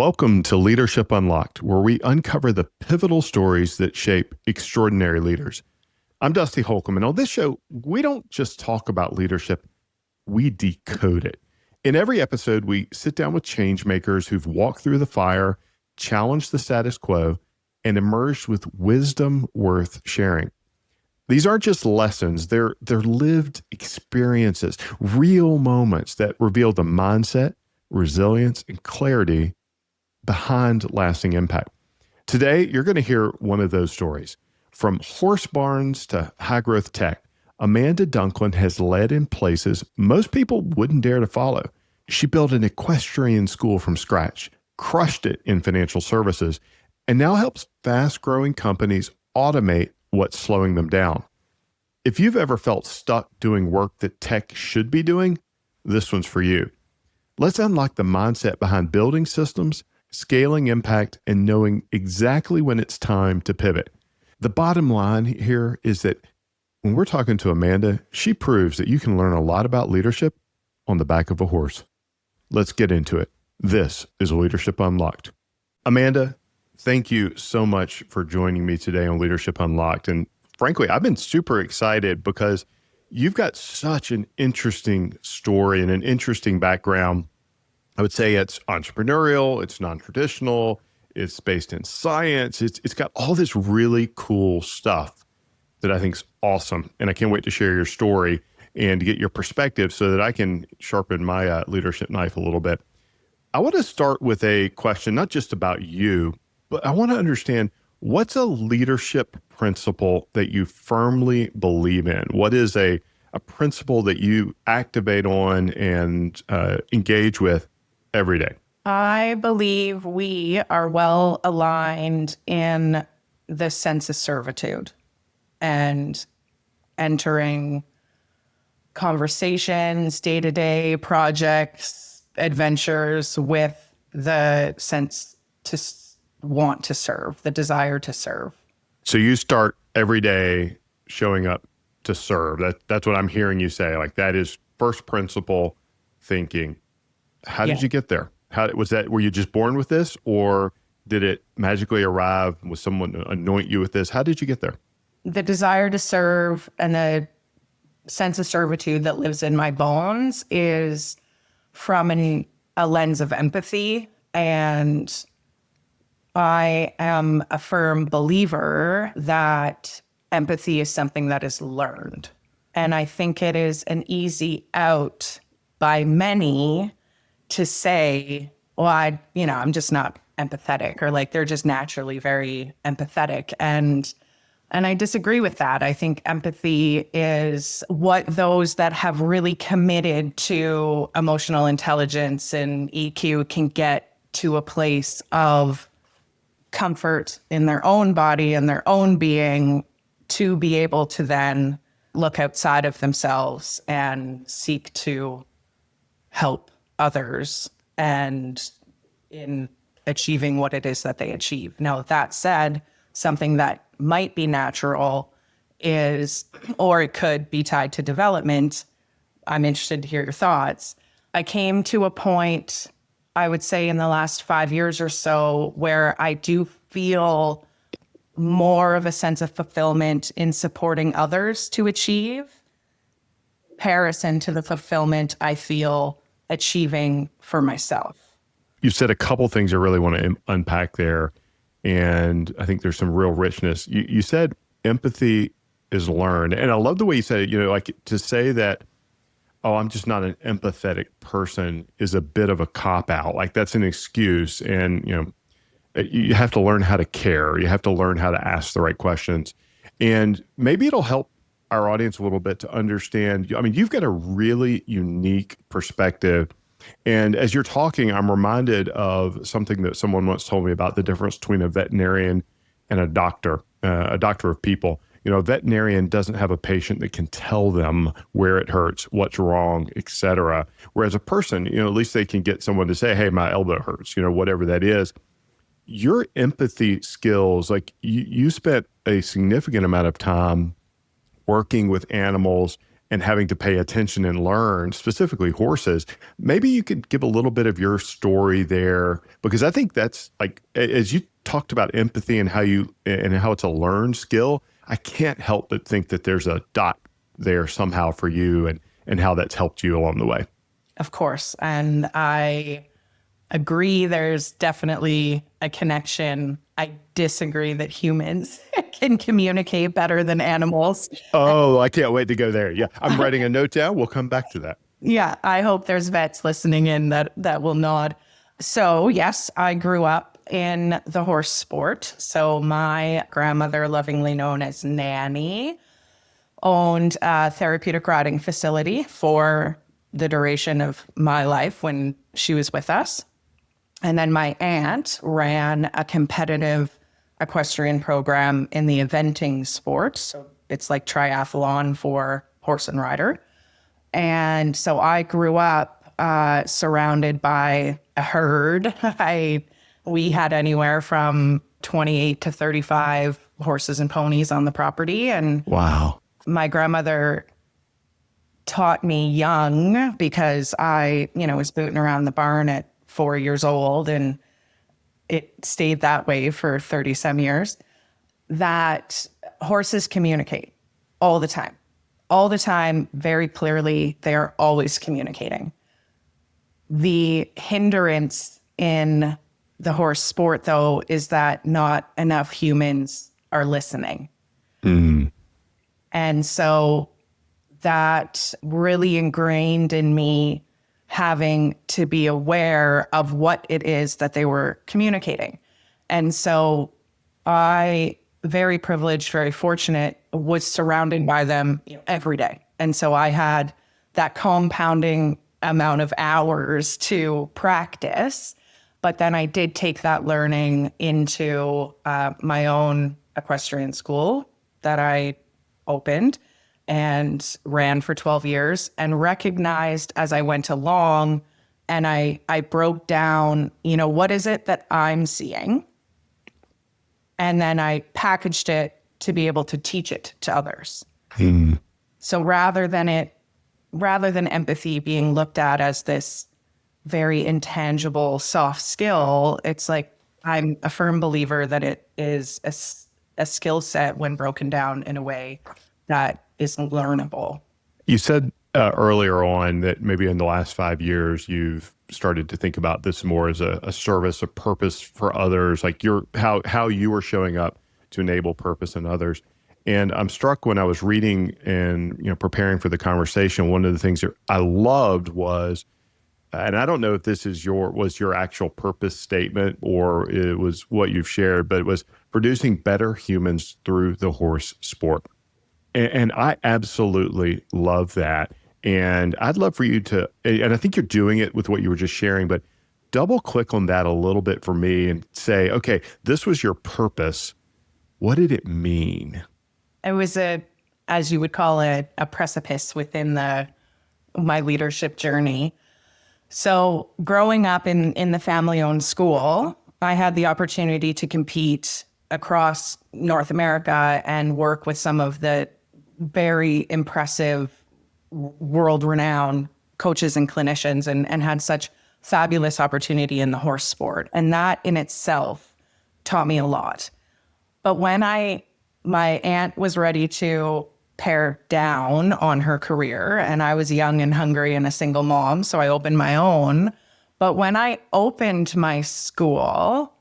Welcome to Leadership Unlocked, where we uncover the pivotal stories that shape extraordinary leaders. I'm Dusty Holcomb, and on this show, we don't just talk about leadership, we decode it. In every episode, we sit down with change makers who've walked through the fire, challenged the status quo, and emerged with wisdom worth sharing. These aren't just lessons, they're lived experiences, real moments that reveal the mindset, resilience, and clarity behind lasting impact. Today, you're going to hear one of those stories. From horse barns to high-growth tech, Amanda Dunklin has led in places most people wouldn't dare to follow. She built an equestrian school from scratch, crushed it in financial services, and now helps fast-growing companies automate what's slowing them down. If you've ever felt stuck doing work that tech should be doing, this one's for you. Let's unlock the mindset behind building systems, scaling impact, and knowing exactly when it's time to pivot. The bottom line here is that when we're talking to Amanda, she proves that you can learn a lot about leadership on the back of a horse. Let's get into it. This is Leadership Unlocked. Amanda, thank you so much for joining me today on Leadership Unlocked. And frankly, I've been super excited because you've got such an interesting story and an interesting background. I would say it's entrepreneurial, it's non-traditional, it's based in science. It's got all this really cool stuff that I think is awesome. And I can't wait to share your story and to get your perspective so that I can sharpen my leadership knife a little bit. I want to start with a question, not just about you, but I want to understand what's a leadership principle that you firmly believe in? What is a principle that you activate on and engage with every day? I believe we are well aligned in the sense of servitude and entering conversations, day-to-day projects, adventures with the sense to want to serve, the desire to serve. So you start every day showing up to serve. That's what I'm hearing you say. Like, that is first principle thinking. How did you get there? Were you just born with this, or did it magically arrive? Was someone anoint you with this? How did you get there? The desire to serve and the sense of servitude that lives in my bones is from a lens of empathy. And I am a firm believer that empathy is something that is learned. And I think it is an easy out by many to say, well, I'm just not empathetic, or like they're just naturally very empathetic. And I disagree with that. I think empathy is what those that have really committed to emotional intelligence and EQ can get to a place of comfort in their own body and their own being to be able to then look outside of themselves and seek to help others and in achieving what it is that they achieve. Now, that said, something that might be natural is, or it could be tied to development. I'm interested to hear your thoughts. I came to a point, I would say in the last 5 years or so, where I do feel more of a sense of fulfillment in supporting others to achieve, comparison to the fulfillment I feel achieving for myself. You said a couple things I really want to unpack there, and I think there's some real richness. You said empathy is learned, and I love the way you said it. Like, to say that, oh, I'm just not an empathetic person is a bit of a cop-out. Like, that's an excuse, and you have to learn how to care. You have to learn how to ask the right questions, and maybe it'll help our audience a little bit to understand. I mean, you've got a really unique perspective. And as you're talking, I'm reminded of something that someone once told me about the difference between a veterinarian and a doctor of people. A veterinarian doesn't have a patient that can tell them where it hurts, what's wrong, et cetera. Whereas a person, at least they can get someone to say, hey, my elbow hurts, whatever that is. Your empathy skills, like you spent a significant amount of time working with animals and having to pay attention and learn, specifically horses. Maybe you could give a little bit of your story there, because I think that's like, as you talked about empathy and how it's a learned skill, I can't help but think that there's a dot there somehow for you and how that's helped you along the way. Of course. And I agree there's definitely a connection. I disagree that humans can communicate better than animals. Oh, I can't wait to go there. Yeah, I'm writing a note down. We'll come back to that. Yeah, I hope there's vets listening in that will nod. So yes, I grew up in the horse sport. So my grandmother, lovingly known as Nanny, owned a therapeutic riding facility for the duration of my life when she was with us. And then my aunt ran a competitive equestrian program in the eventing sport. So it's like triathlon for horse and rider. And so I grew up surrounded by a herd. We had anywhere from 28 to 35 horses and ponies on the property. And wow, my grandmother taught me young, because I, was booting around the barn at 4 years old, and it stayed that way for 30 some years, that horses communicate all the time, very clearly. They're always communicating. The hindrance in the horse sport, though, is that not enough humans are listening. And so that really ingrained in me having to be aware of what it is that they were communicating. And so I, very privileged, very fortunate, was surrounded by them every day. And so I had that compounding amount of hours to practice. But then I did take that learning into my own equestrian school that I opened and ran for 12 years, and recognized as I went along, and I broke down, what is it that I'm seeing? And then I packaged it to be able to teach it to others. So rather than empathy being looked at as this very intangible, soft skill, it's like, I'm a firm believer that it is a skill set when broken down in a way that is learnable. You said earlier on that maybe in the last 5 years, you've started to think about this more as a service, a purpose for others, like how you are showing up to enable purpose in others. And I'm struck when I was reading and preparing for the conversation. One of the things that I loved was, and I don't know if this is was your actual purpose statement or it was what you've shared, but it was producing better humans through the horse sport. And I absolutely love that. And I'd love for you to, and I think you're doing it with what you were just sharing, but double click on that a little bit for me and say, okay, this was your purpose. What did it mean? It was as you would call it, a precipice within my leadership journey. So growing up in the family-owned school, I had the opportunity to compete across North America and work with some of the very impressive, world-renowned coaches and clinicians, and had such fabulous opportunity in the horse sport. And that in itself taught me a lot. But when my aunt was ready to pare down on her career, and I was young and hungry and a single mom, so I opened my own. But when I opened my school,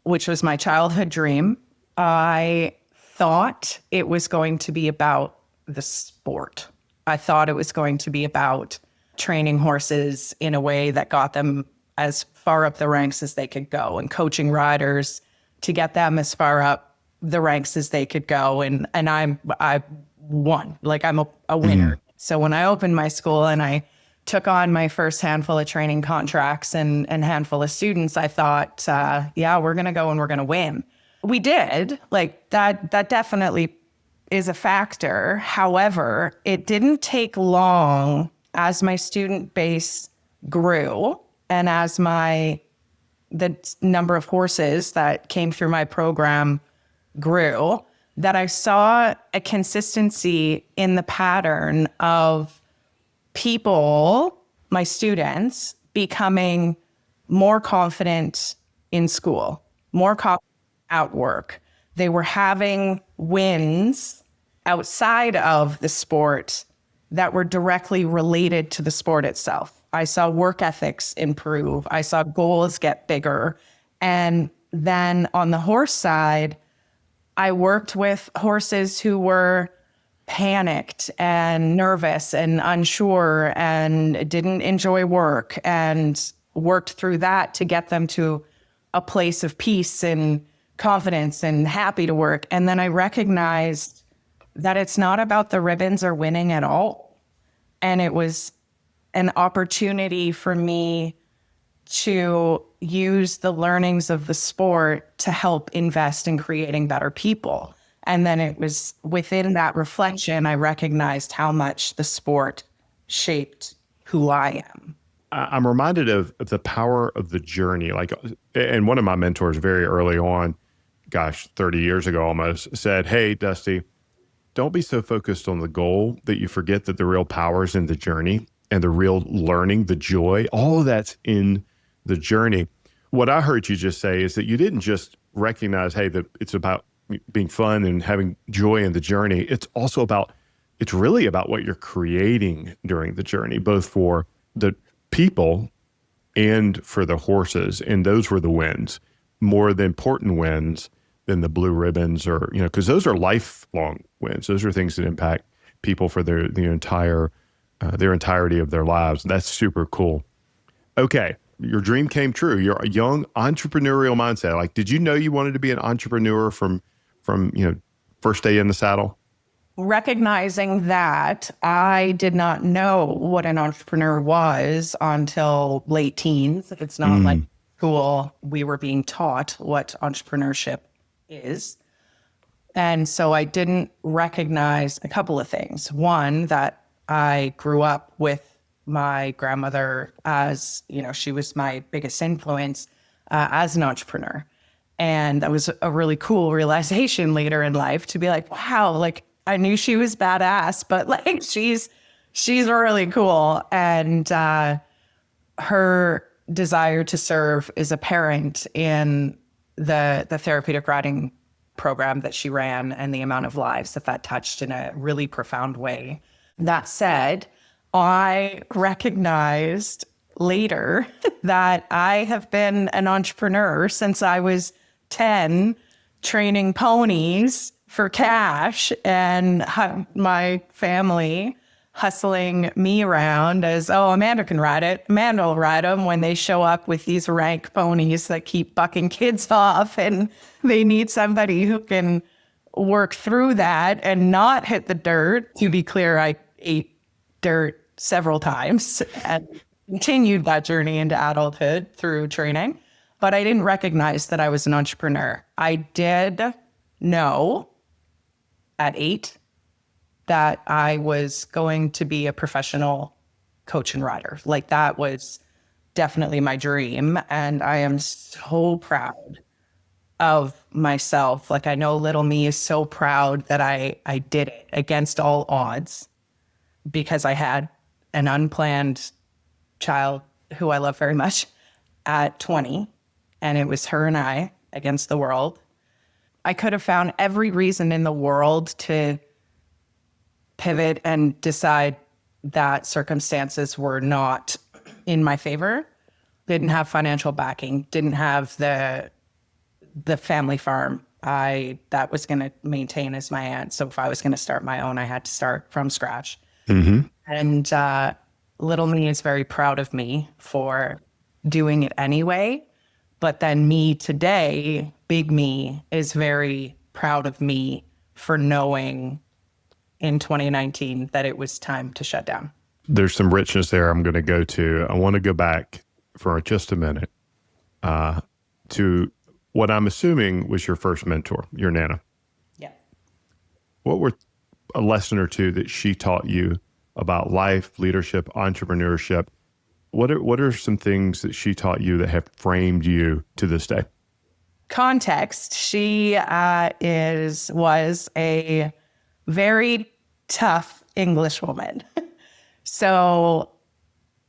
which was my childhood dream, I thought it was going to be about the sport. I thought it was going to be about training horses in a way that got them as far up the ranks as they could go, and coaching riders to get them as far up the ranks as they could go. And I won, like I'm a winner. So when I opened my school and I took on my first handful of training contracts and handful of students, I thought, yeah, we're going to go and we're going to win. We did. Like that definitely is a factor. However, it didn't take long as my student base grew and as the number of horses that came through my program grew, that I saw a consistency in the pattern of people, my students, becoming more confident in school, more confident at work. They were having wins outside of the sport that were directly related to the sport itself. I saw work ethics improve. I saw goals get bigger. And then on the horse side, I worked with horses who were panicked and nervous and unsure and didn't enjoy work, and worked through that to get them to a place of peace and confidence and happy to work. And then I recognized that it's not about the ribbons or winning at all. And it was an opportunity for me to use the learnings of the sport to help invest in creating better people. And then it was within that reflection, I recognized how much the sport shaped who I am. I'm reminded of the power of the journey. And one of my mentors very early on, 30 years ago almost, said, "Hey, Dusty, don't be so focused on the goal that you forget that the real power is in the journey and the real learning, the joy, all of that's in the journey." What I heard you just say is that you didn't just recognize, hey, that it's about being fun and having joy in the journey. It's really about what you're creating during the journey, both for the people and for the horses. And those were the wins, more the important wins than the blue ribbons, or, because those are lifelong wins. Those are things that impact people for their entirety of their lives. That's super cool. Okay. Your dream came true. You're a young entrepreneurial mindset. Did you know you wanted to be an entrepreneur from first day in the saddle? Recognizing that, I did not know what an entrepreneur was until late teens. It's not like school we were being taught what entrepreneurship is. And so I didn't recognize a couple of things. One, that I grew up with my grandmother as, she was my biggest influence as an entrepreneur. And that was a really cool realization later in life to be like, wow, I knew she was badass, but she's really cool. And her desire to serve is apparent in the therapeutic riding program that she ran and the amount of lives that touched in a really profound way. That said, I recognized later that I have been an entrepreneur since I was 10, training ponies for cash, and my family hustling me around as, oh, Amanda can ride it. Amanda will ride them when they show up with these rank ponies that keep bucking kids off, and they need somebody who can work through that and not hit the dirt. To be clear, I ate dirt several times and continued that journey into adulthood through training. But I didn't recognize that I was an entrepreneur. I did know at 8 that I was going to be a professional coach and rider. That was definitely my dream. And I am so proud of myself. I know little me is so proud that I did it against all odds, because I had an unplanned child who I love very much at 20, and it was her and I against the world. I could have found every reason in the world to pivot and decide that circumstances were not in my favor. Didn't have financial backing, didn't have the family farm that was going to maintain as my aunt. So if I was going to start my own, I had to start from scratch. Mm-hmm. And little me is very proud of me for doing it anyway. But then me today, big me, is very proud of me for knowing in 2019 that it was time to shut down. There's some richness there I'm going to go to. I want to go back for just a minute to what I'm assuming was your first mentor, your Nana. Yeah. What were a lesson or two that she taught you about life, leadership, entrepreneurship? What are some things that she taught you that have framed you to this day? context, she was a very tough English woman. So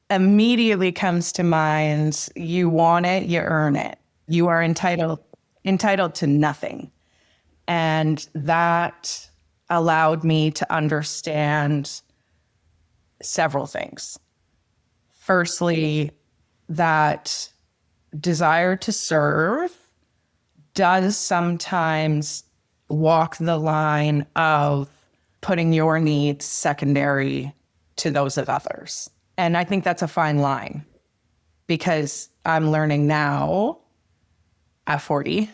immediately comes to mind, you want it, you earn it. You are entitled to nothing. And that allowed me to understand several things. Firstly, that desire to serve does sometimes walk the line of putting your needs secondary to those of others. And I think that's a fine line, because I'm learning now at 40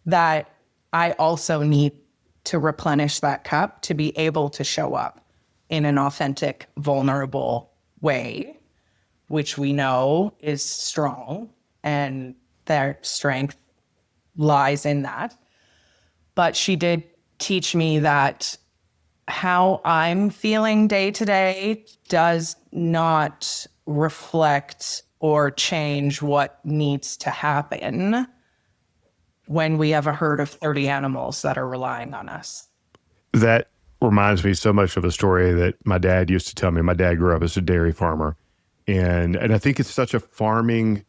that I also need to replenish that cup to be able to show up in an authentic, vulnerable way, which we know is strong, and their strength lies in that. But she did teach me that how I'm feeling day to day does not reflect or change what needs to happen when we have a herd of 30 animals that are relying on us. That reminds me so much of a story that my dad used to tell me. My dad grew up as a dairy farmer. And I think it's such a farming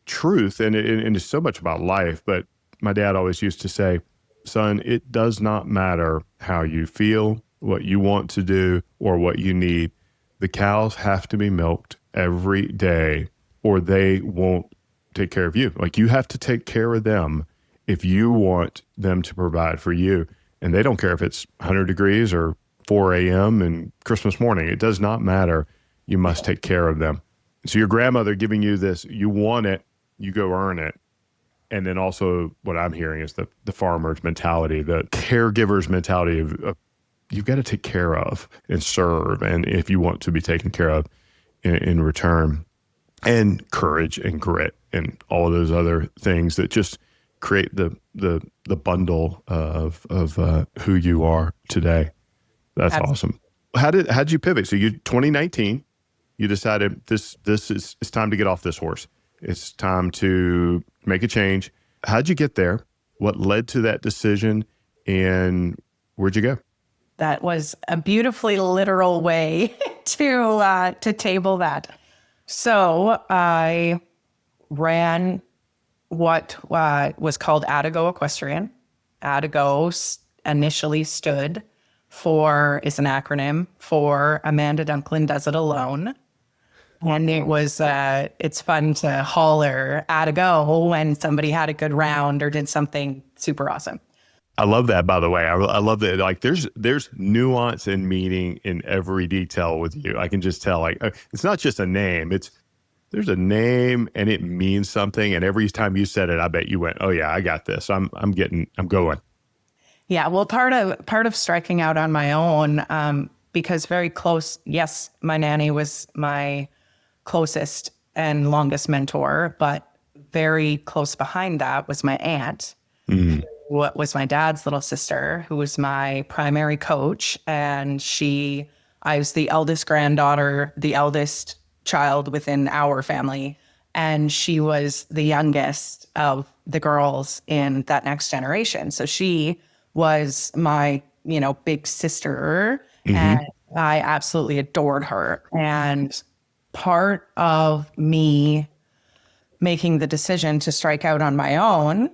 truth, and it's so much about life. But my dad always used to say, son, it does not matter how you feel, what you want to do, or what you need. The cows have to be milked every day, or they won't take care of you. Like, you have to take care of them if you want them to provide for you. And they don't care if it's 100 degrees or 4 a.m. and Christmas morning. It does not matter. You must take care of them. So your grandmother giving you this, you want it, you go earn it. And then also what I'm hearing is the farmer's mentality, the caregiver's mentality of you've got to take care of and serve. And if you want to be taken care of in return, and courage and grit and all of those other things that just create the bundle of who you are today. That's awesome. How'd you pivot? So 2019, you decided this is, it's time to get off this horse. It's time to make a change. How'd you get there? What led to that decision, and where'd you go? That was a beautifully literal way to table that. So I ran what was called Adigo Equestrian. Adigo initially stood for, is an acronym for Amanda Dunklin Does It Alone. And it was, it's fun to holler Adigo when somebody had a good round or did something super awesome. I love that, by the way. I love that. Like, there's nuance and meaning in every detail with you. I can just tell, like, it's not just a name. There's a name and it means something. And every time you said it, I bet you went, oh yeah, I got this. I'm going. Yeah. Well, part of striking out on my own, because very close. Yes. My nanny was my closest and longest mentor, but very close behind that was my aunt. Mm. What was my dad's little sister, who was my primary coach. And I was the eldest granddaughter, the eldest child within our family. And she was the youngest of the girls in that next generation. So she was my, big sister. Mm-hmm. And I absolutely adored her. And part of me making the decision to strike out on my own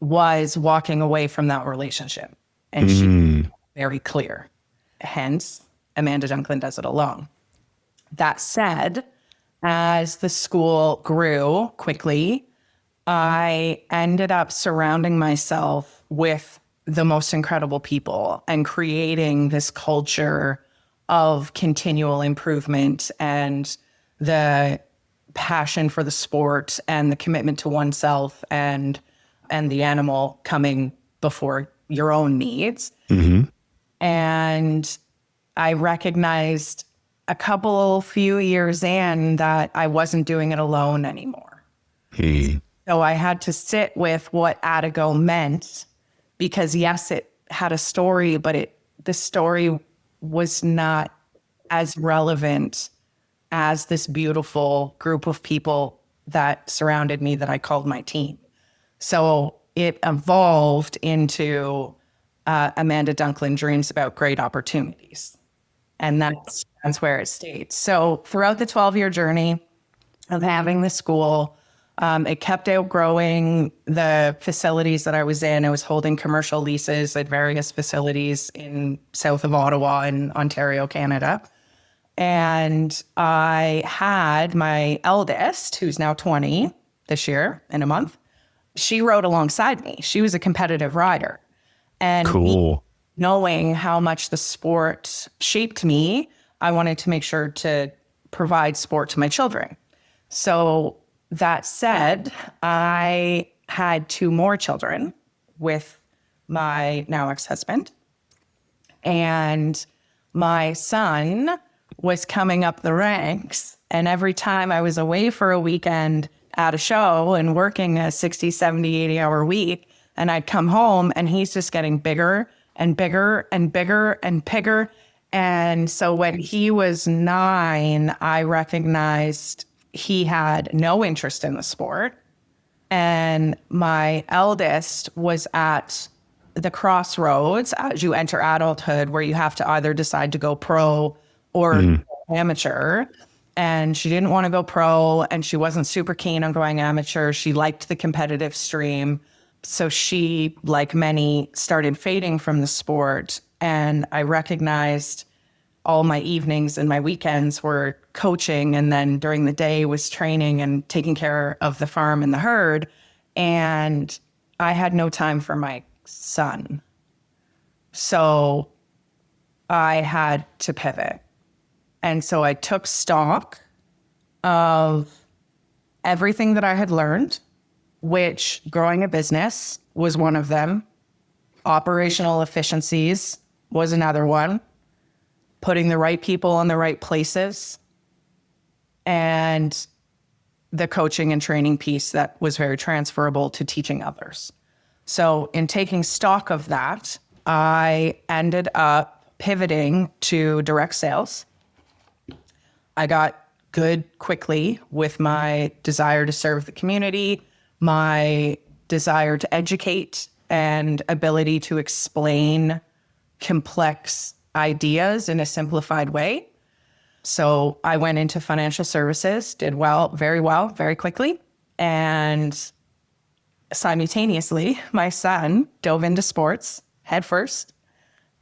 was walking away from that relationship. And she was very clear. Hence, Amanda Dunklin Does It Alone. That said, as the school grew quickly, I ended up surrounding myself with the most incredible people and creating this culture of continual improvement and the passion for the sport and the commitment to oneself and the animal coming before your own needs. Mm-hmm. And I recognized a few years in that I wasn't doing it alone anymore. So I had to sit with what Adigo meant, because yes, it had a story, but the story was not as relevant as this beautiful group of people that surrounded me that I called my team. So it evolved into Amanda Dunklin dreams about great opportunities. And that's where it stayed. So throughout the 12-year journey of having the school, it kept outgrowing the facilities that I was in. I was holding commercial leases at various facilities in south of Ottawa in Ontario, Canada. And I had my eldest, who's now 20 this year in a month. She rode alongside me. She was a competitive rider. And Cool. knowing how much the sport shaped me, I wanted to make sure to provide sport to my children. So that said, I had 2 more children with my now ex-husband. And my son was coming up the ranks. And every time I was away for a weekend at a show and working a 60, 70, 80-hour week, and I'd come home and he's just getting bigger and bigger and bigger and bigger. And so when he was 9, I recognized he had no interest in the sport. And my eldest was at the crossroads as you enter adulthood, where you have to either decide to go pro or amateur. And she didn't want to go pro, and she wasn't super keen on going amateur. She liked the competitive stream. So she, like many, started fading from the sport. And I recognized all my evenings and my weekends were coaching, and then during the day was training and taking care of the farm and the herd. And I had no time for my son. So I had to pivot. And so I took stock of everything that I had learned, which growing a business was one of them. Operational efficiencies was another one. Putting the right people in the right places. And the coaching and training piece that was very transferable to teaching others. So in taking stock of that, I ended up pivoting to direct sales. I got good quickly with my desire to serve the community, my desire to educate, and ability to explain complex ideas in a simplified way. So I went into financial services, did well, very quickly. And simultaneously, my son dove into sports headfirst.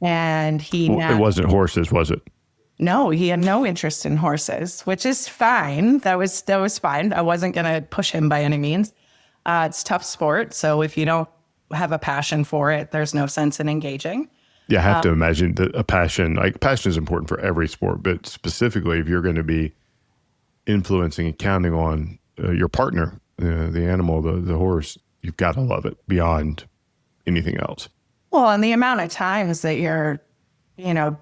And It wasn't horses, was it? No, he had no interest in horses, which is fine. That was fine. I wasn't going to push him by any means. It's tough sport. So if you don't have a passion for it, there's no sense in engaging. Yeah, I have to imagine that passion is important for every sport, but specifically if you're going to be influencing and counting on your partner, the animal, the horse, you've got to love it beyond anything else. Well, and the amount of times that you're,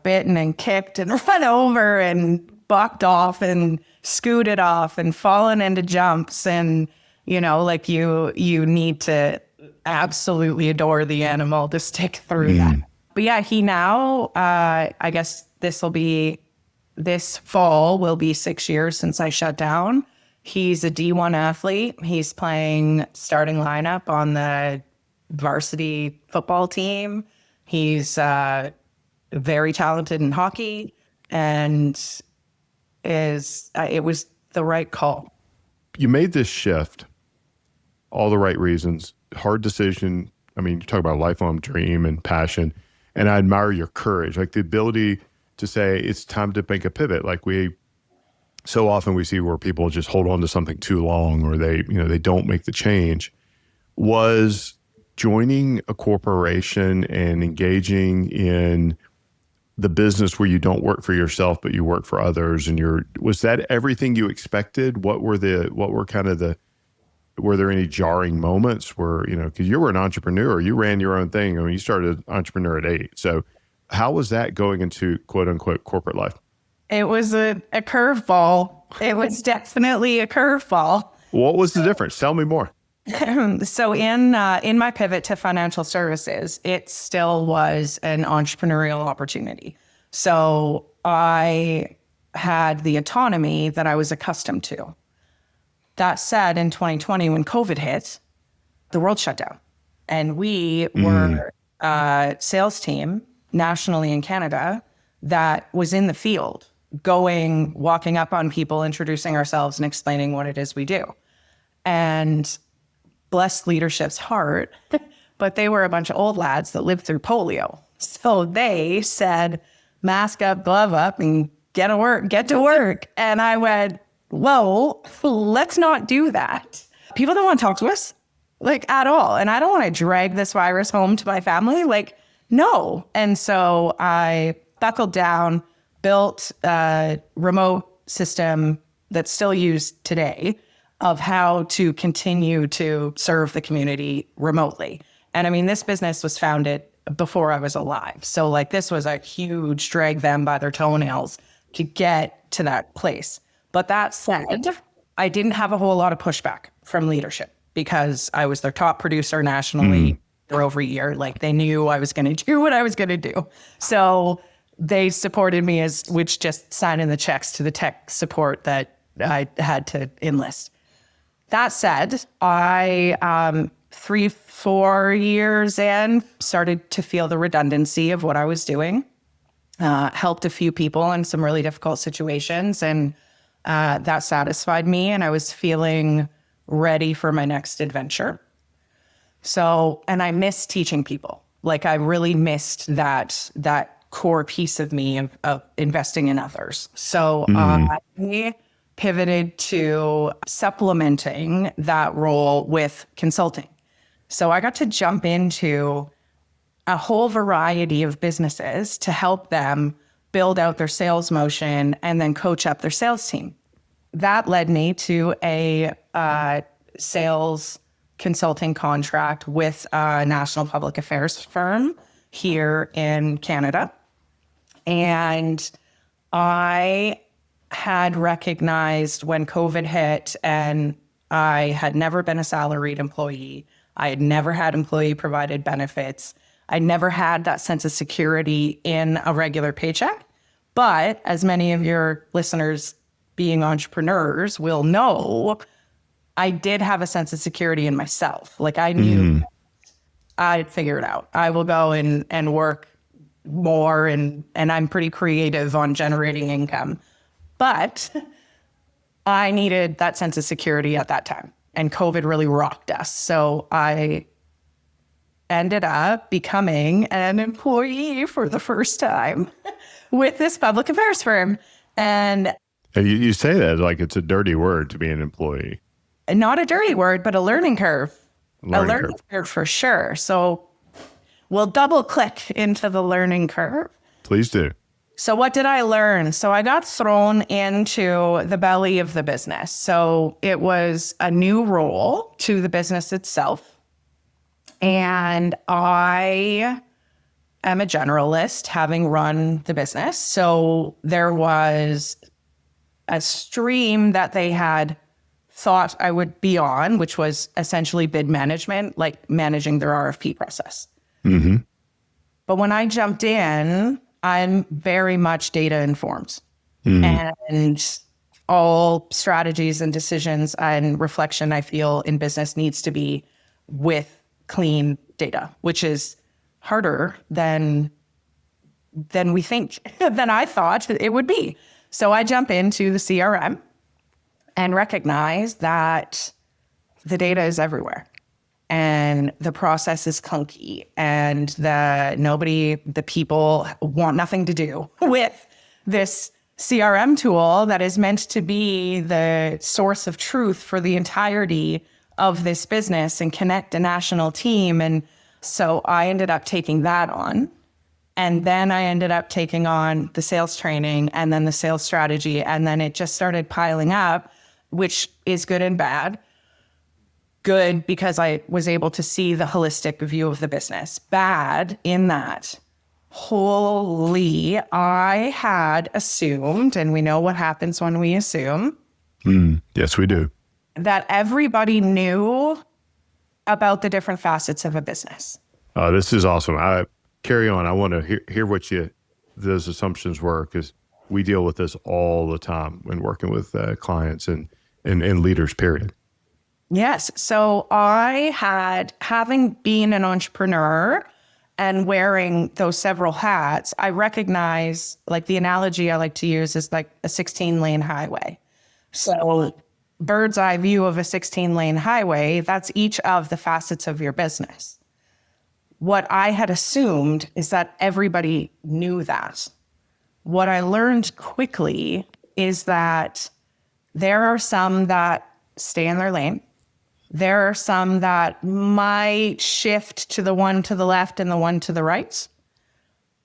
bitten and kicked and run over and bucked off and scooted off and fallen into jumps and, like you need to absolutely adore the animal to stick through that. But yeah, he now, I guess this fall will be 6 years since I shut down. He's a D1 athlete. He's playing starting lineup on the varsity football team. He's very talented in hockey, and it was the right call. You made this shift, all the right reasons, hard decision. I mean, you talk about a lifelong dream and passion. And I admire your courage, like the ability to say it's time to make a pivot. Like so often we see where people just hold on to something too long, or they don't make the change. Was joining a corporation and engaging in the business where you don't work for yourself, but you work for others, and was that everything you expected? Were there any jarring moments where, because you were an entrepreneur, you ran your own thing. I mean, you started entrepreneur at 8. So how was that going into quote unquote corporate life? It was a curveball. It was definitely a curveball. What was the difference? Tell me more. So in my pivot to financial services, it still was an entrepreneurial opportunity. So I had the autonomy that I was accustomed to. That said, in 2020, when COVID hit, the world shut down. And we were a sales team nationally in Canada that was in the field, walking up on people, introducing ourselves and explaining what it is we do. And bless leadership's heart, but they were a bunch of old lads that lived through polio. So they said, mask up, glove up, and get to work. And I went, whoa, let's not do that. People don't want to talk to us, like, at all. And I don't want to drag this virus home to my family. Like, no. And so I buckled down, built a remote system that's still used today of how to continue to serve the community remotely. And I mean, this business was founded before I was alive. So like, this was a huge drag them by their toenails to get to that place. But that said, I didn't have a whole lot of pushback from leadership because I was their top producer nationally for over a year. Like, they knew I was going to do what I was going to do. So they supported me which just signing the checks to the tech support that I had to enlist. That said, I, 3-4 years in, started to feel the redundancy of what I was doing, helped a few people in some really difficult situations, and that satisfied me, and I was feeling ready for my next adventure. So, and I missed teaching people. Like, I really missed that core piece of me of investing in others. So I pivoted to supplementing that role with consulting. So I got to jump into a whole variety of businesses to help them build out their sales motion and then coach up their sales team. That led me to a sales consulting contract with a national public affairs firm here in Canada. And I had recognized when COVID hit, and I had never been a salaried employee. I had never had employee provided benefits. I never had that sense of security in a regular paycheck. But as many of your listeners being entrepreneurs will know, I did have a sense of security in myself. Like, I knew I'd figure it out. I will go and work more, and I'm pretty creative on generating income. But I needed that sense of security at that time, and COVID really rocked us. So I ended up becoming an employee for the first time with this public affairs firm. And you say that like it's a dirty word to be an employee. Not a dirty word, but a learning curve. A learning curve for sure. So we'll double click into the learning curve. Please do. So what did I learn? So I got thrown into the belly of the business. So it was a new role to the business itself. And I am a generalist, having run the business. So there was a stream that they had thought I would be on, which was essentially bid management, like managing their RFP process. But when I jumped in, I'm very much data informed, and all strategies and decisions and reflection I feel in business needs to be with clean data, which is harder than we think, than I thought it would be. So I jump into the CRM and recognize that the data is everywhere. And the process is clunky, and the people want nothing to do with this CRM tool that is meant to be the source of truth for the entirety of this business and connect a national team. And so I ended up taking that on. And then I ended up taking on the sales training and then the sales strategy. And then it just started piling up, which is good and bad. Good because I was able to see the holistic view of the business. Bad in that, holy, I had assumed, and we know what happens when we assume. Yes, we do. That everybody knew about the different facets of a business. This is awesome. Carry on. I want to hear what those assumptions were, because we deal with this all the time when working with clients and leaders, period. Yes. So having been an entrepreneur and wearing those several hats, I recognize, like, the analogy I like to use is like a 16-lane highway. So bird's eye view of a 16-lane highway, that's each of the facets of your business. What I had assumed is that everybody knew that. What I learned quickly is that there are some that stay in their lane. There are some that might shift to the one to the left and the one to the right.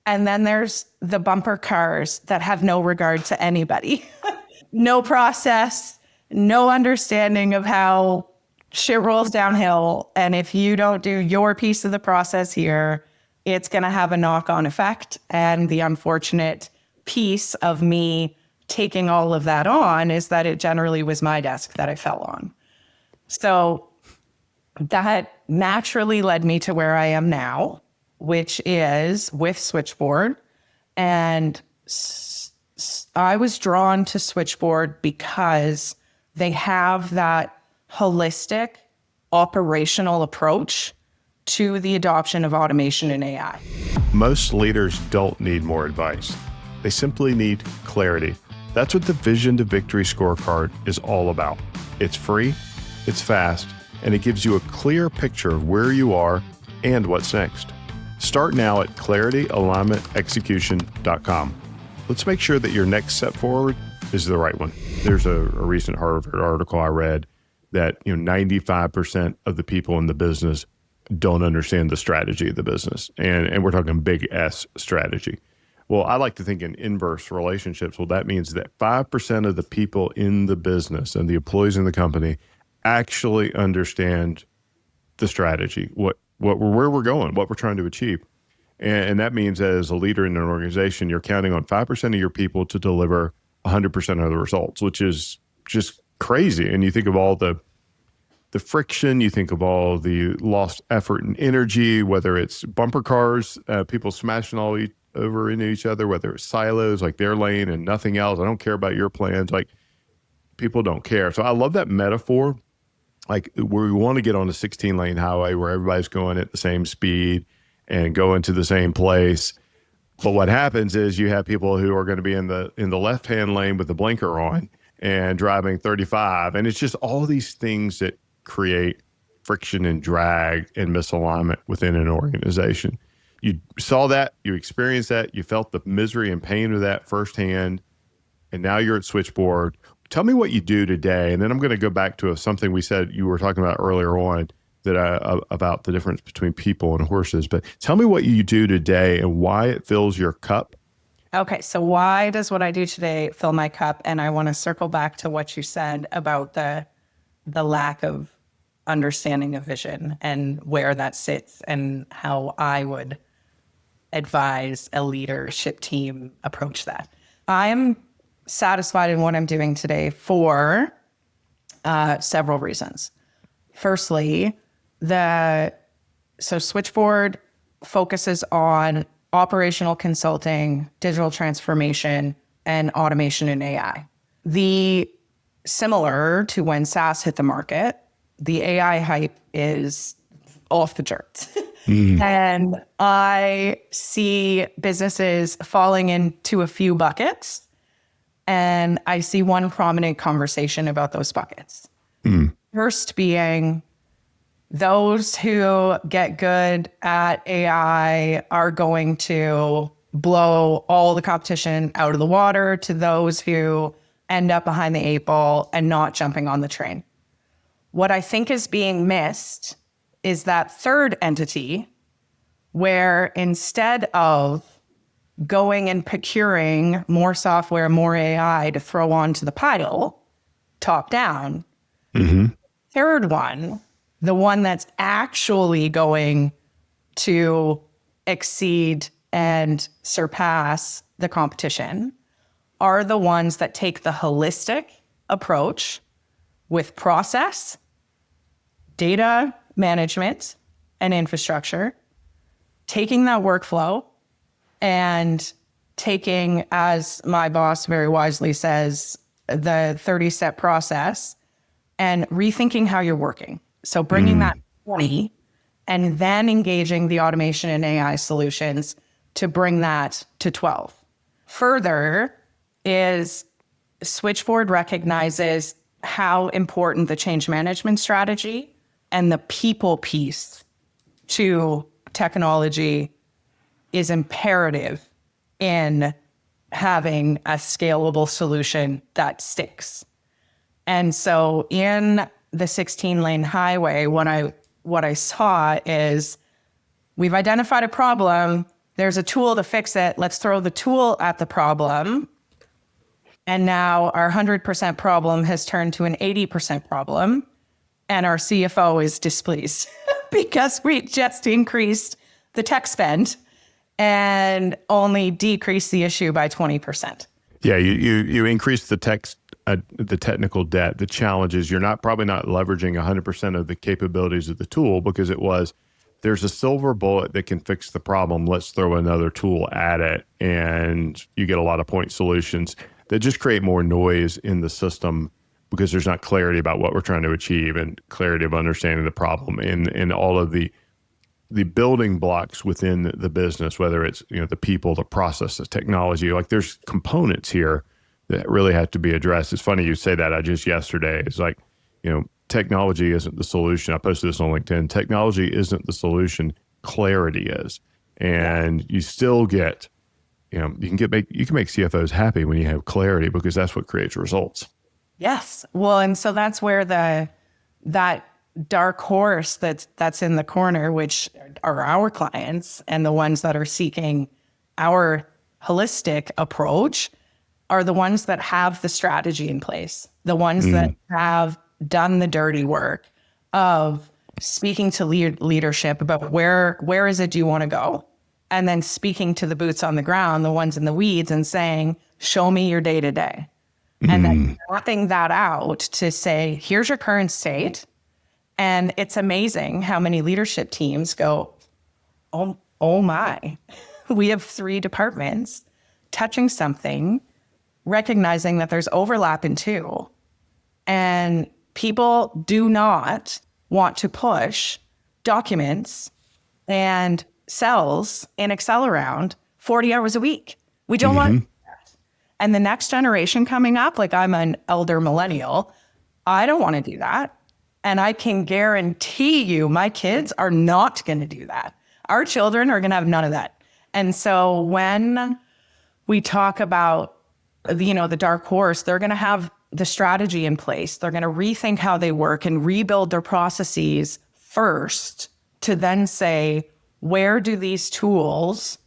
And then there's the bumper cars that have no regard to anybody. No process, no understanding of how shit rolls downhill. And if you don't do your piece of the process here, it's going to have a knock-on effect. And the unfortunate piece of me taking all of that on is that it generally was my desk that I fell on. So that naturally led me to where I am now, which is with Switchboard. And I was drawn to Switchboard because they have that holistic operational approach to the adoption of automation and AI. Most leaders don't need more advice. They simply need clarity. That's what the Vision to Victory scorecard is all about. It's free, it's fast, and it gives you a clear picture of where you are and what's next. Start now at clarityalignmentexecution.com. Let's make sure that your next step forward is the right one. There's a recent Harvard article I read that 95% of the people in the business don't understand the strategy of the business. And we're talking big S strategy. Well, I like to think in inverse relationships. Well, that means that 5% of the people in the business and the employees in the company actually understand the strategy, where we're going, what we're trying to achieve. And that means as a leader in an organization, you're counting on 5% of your people to deliver 100% of the results, which is just crazy. And you think of all the friction, you think of all the lost effort and energy, whether it's bumper cars, people smashing over into each other, whether it's silos, like their lane and nothing else. I don't care about your plans. Like, people don't care. So I love that metaphor. Like, where we want to get on a 16-lane highway where everybody's going at the same speed and going to the same place. But what happens is you have people who are going to be in the left-hand lane with the blinker on and driving 35. And it's just all these things that create friction and drag and misalignment within an organization. You saw that, you experienced that, you felt the misery and pain of that firsthand, and now you're at Switchboard. Tell me what you do today, and then I'm going to go back to something we said you were talking about earlier on, about the difference between people and horses. But tell me what you do today and why it fills your cup. Okay, so why does what I do today fill my cup? And I want to circle back to what you said about the lack of understanding of vision and where that sits and how I would advise a leadership team approach that. I'm satisfied in what I'm doing today for several reasons. Firstly, Switchboard focuses on operational consulting, digital transformation, and automation and AI. Similar to when SaaS hit the market, the AI hype is off the charts. And I see businesses falling into a few buckets, and I see one prominent conversation about those buckets. First being, those who get good at AI are going to blow all the competition out of the water, to those who end up behind the 8 ball and not jumping on the train. What I think is being missed is that third entity, where instead of going and procuring more software, more AI to throw onto the pile, top down, third one, the one that's actually going to exceed and surpass the competition, are the ones that take the holistic approach with process, data management, and infrastructure, taking that workflow and taking, as my boss very wisely says, the 30-step process, and rethinking how you're working. So bringing that 20 and then engaging the automation and AI solutions to bring that to 12. Further is Switchboard recognizes how important the change management strategy and the people piece to technology is imperative in having a scalable solution that sticks. And so in the 16-lane highway, what I saw is we've identified a problem. There's a tool to fix it. Let's throw the tool at the problem. And now our 100% problem has turned to an 80% problem. And our CFO is displeased because we just increased the tech spend and only decreased the issue by 20%. Yeah, you increase the technical debt. The challenge is you're probably not leveraging 100% of the capabilities of the tool because there's a silver bullet that can fix the problem. Let's throw another tool at it, and you get a lot of point solutions that just create more noise in the system because there's not clarity about what we're trying to achieve and clarity of understanding the problem and all of the building blocks within the business, whether it's the people, the process, the technology. Like there's components here that really have to be addressed. It's funny you say that. Yesterday, it's like, technology isn't the solution. I posted this on LinkedIn. Technology isn't the solution. Clarity is. And you still get, you can make CFOs happy when you have clarity because that's what creates results. Yes. Well, and so that's where that dark horse that's in the corner, which are our clients and the ones that are seeking our holistic approach, are the ones that have the strategy in place, the ones that have done the dirty work of speaking to leadership about where is it you want to go, and then speaking to the boots on the ground, the ones in the weeds, and saying, show me your day-to-day. And then mapping that out to say, here's your current state. And it's amazing how many leadership teams go, oh my, we have 3 departments touching something, recognizing that there's overlap in 2. And people do not want to push documents and cells in Excel around 40 hours a week. We don't want that. And the next generation coming up, like I'm an elder millennial, I don't want to do that. And I can guarantee you my kids are not going to do that. Our children are going to have none of that. And so when we talk about, the dark horse, they're going to have the strategy in place. They're going to rethink how they work and rebuild their processes first to then say, where do these tools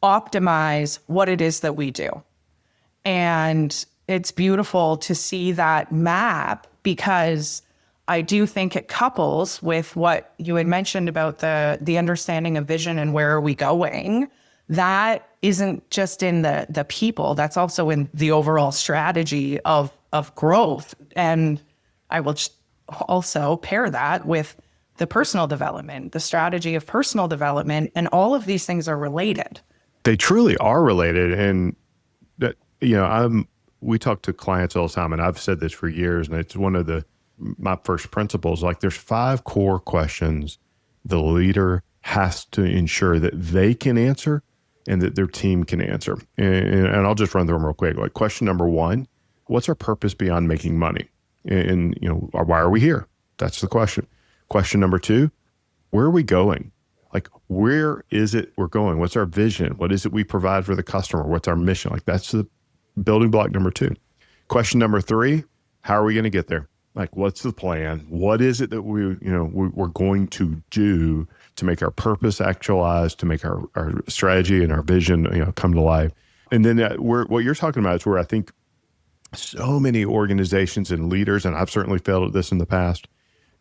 optimize what it is that we do? And it's beautiful to see that map because I do think it couples with what you had mentioned about the understanding of vision and where are we going. That isn't just in the people, that's also in the overall strategy of growth. And I will also pair that with the personal development, the strategy of personal development, and all of these things are related. They truly are related. And that, we talk to clients all the time, and I've said this for years, and it's one of my first principles. Like there's 5 core questions the leader has to ensure that they can answer and that their team can answer. And I'll just run through them real quick. Like question number 1, what's our purpose beyond making money? And why are we here? That's the question. Question number 2, where are we going? Like, where is it we're going? What's our vision? What is it we provide for the customer? What's our mission? Like that's the building block number 2. Question number 3, how are we going to get there? Like, what's the plan? What is it that we're going to do to make our purpose actualize, to make our strategy and our vision, come to life? And then what you're talking about is where I think so many organizations and leaders, and I've certainly failed at this in the past,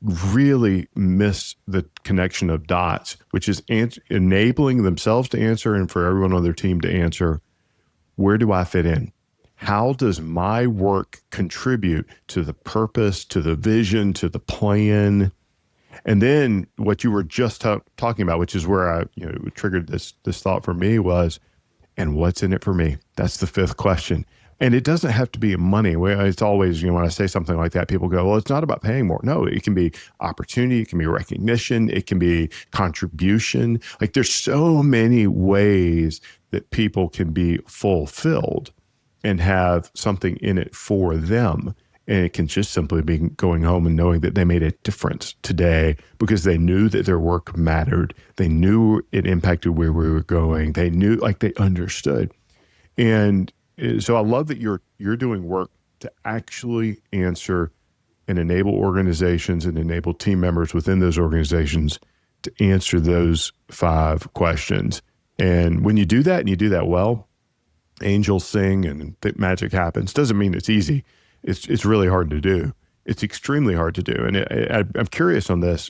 really miss the connection of dots, which is enabling themselves to answer and for everyone on their team to answer, where do I fit in? How does my work contribute to the purpose, to the vision, to the plan? And then what you were just talking about, which is where I triggered this thought for me was, and what's in it for me? That's the 5th question. And it doesn't have to be money. It's always, when I say something like that, people go, well, it's not about paying more. No, it can be opportunity. It can be recognition. It can be contribution. Like there's so many ways that people can be fulfilled and have something in it for them. And it can just simply be going home and knowing that they made a difference today because they knew that their work mattered. They knew it impacted where we were going. They knew, like they understood. And so I love that you're doing work to actually answer and enable organizations and enable team members within those organizations to answer those 5 questions. And when you do that and you do that well, angels sing and magic happens. Doesn't mean it's easy. It's really hard to do. It's extremely hard to do. And I'm curious on this.